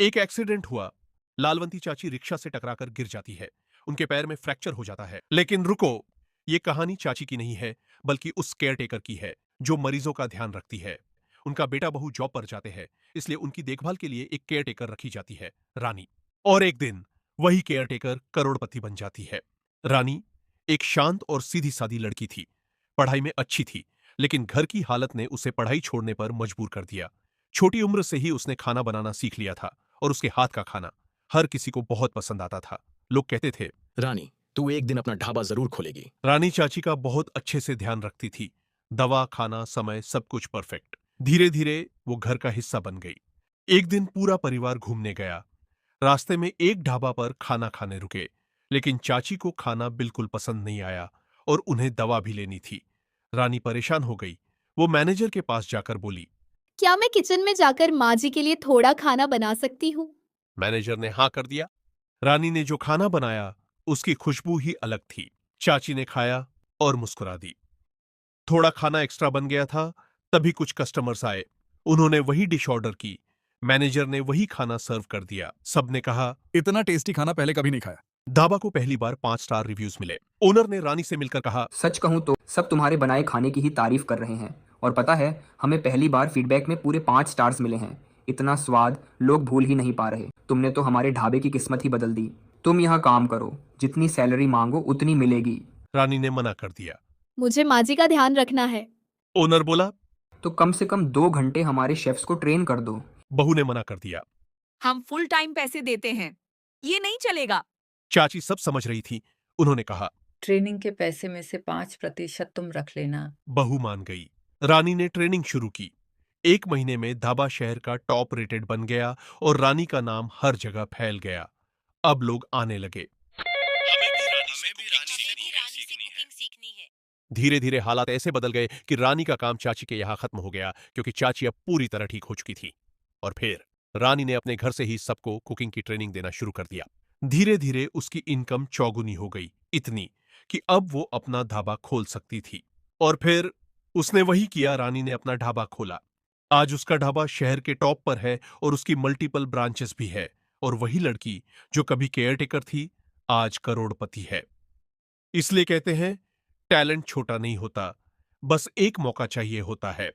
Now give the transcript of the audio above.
एक एक्सीडेंट हुआ। लालवंती चाची रिक्शा से टकराकर गिर जाती है। उनके पैर में फ्रैक्चर हो जाता है। लेकिन रुको, ये कहानी चाची की नहीं है, बल्कि उस केयरटेकर की है जो मरीजों का ध्यान रखती है। उनका बेटा बहू जॉब पर जाते हैं, इसलिए उनकी देखभाल के लिए एक केयरटेकर रखी जाती है, रानी। और एक दिन वही केयरटेकर करोड़पति बन जाती है। रानी एक शांत और सीधी सादी लड़की थी। पढ़ाई में अच्छी थी, लेकिन घर की हालत ने उसे पढ़ाई छोड़ने पर मजबूर कर दिया। छोटी उम्र से ही उसने खाना बनाना सीख लिया था और उसके हाथ का खाना हर किसी को बहुत पसंद आता था। लोग कहते थे, रानी, तू एक दिन अपना ढाबा जरूर खोलेगी। रानी चाची का बहुत अच्छे से ध्यान रखती थी। दवा, खाना, समय सब कुछ परफेक्ट। धीरे धीरे वो घर का हिस्सा बन गई। एक दिन पूरा परिवार घूमने गया। रास्ते में एक ढाबा पर खाना खाने रुके, लेकिन चाची को खाना बिल्कुल पसंद नहीं आया और उन्हें दवा भी लेनी थी। रानी परेशान हो गई। वो मैनेजर के पास जाकर बोली। क्या मैं किचन में जाकर माँ जी के लिए थोड़ा खाना बना सकती हूँ? मैनेजर ने हाँ कर दिया। रानी ने जो खाना बनाया उसकी खुशबू ही अलग थी। चाची ने खाया और मुस्कुरा दी। थोड़ा खाना एक्स्ट्रा बन गया था। तभी कुछ कस्टमर्स आए। उन्होंने वही डिश ऑर्डर की। मैनेजर ने वही खाना सर्व कर दिया। सबने कहा, इतना टेस्टी खाना पहले कभी नहीं खाया। ढाबा को पहली बार 5 स्टार रिव्यूज मिले। ओनर ने रानी से मिलकर कहा, सच कहूँ तो सब तुम्हारे बनाए खाने की ही तारीफ कर रहे हैं। और पता है, हमें पहली बार फीडबैक में पूरे 5 स्टार्स मिले हैं। इतना स्वाद लोग भूल ही नहीं पा रहे। तुमने तो हमारे ढाबे की किस्मत ही बदल दी। तुम यहाँ काम करो, जितनी सैलरी मांगो उतनी मिलेगी। रानी ने मना कर दिया। मुझे माँ जी का ध्यान रखना है। ओनर बोला। तो कम से कम 2 घंटे हमारे शेफ्स को ट्रेन कर दो। बहू ने मना कर दिया। हम फुल टाइम पैसे देते हैं, ये नहीं चलेगा। चाची सब समझ रही थी। उन्होंने कहा, ट्रेनिंग के पैसे में से 5% तुम रख लेना। बहू मान गई। रानी ने ट्रेनिंग शुरू की। 1 महीने में ढाबा शहर का टॉप रेटेड बन गया और रानी का नाम हर जगह फैल गया। अब लोग आने लगे। धीरे धीरे हालात ऐसे बदल गए कि रानी का काम चाची के यहां खत्म हो गया, क्योंकि चाची अब पूरी तरह ठीक हो चुकी थी। और फिर रानी ने अपने घर से ही सबको कुकिंग की ट्रेनिंग देना शुरू कर दिया। धीरे धीरे उसकी इनकम चौगुनी हो गई, इतनी कि अब वो अपना ढाबा खोल सकती थी। और फिर उसने वही किया। रानी ने अपना ढाबा खोला। आज उसका ढाबा शहर के टॉप पर है और उसकी मल्टीपल ब्रांचेस भी है। और वही लड़की जो कभी केयरटेकर थी, आज करोड़पति है। इसलिए कहते हैं, टैलेंट छोटा नहीं होता, बस एक मौका चाहिए होता है।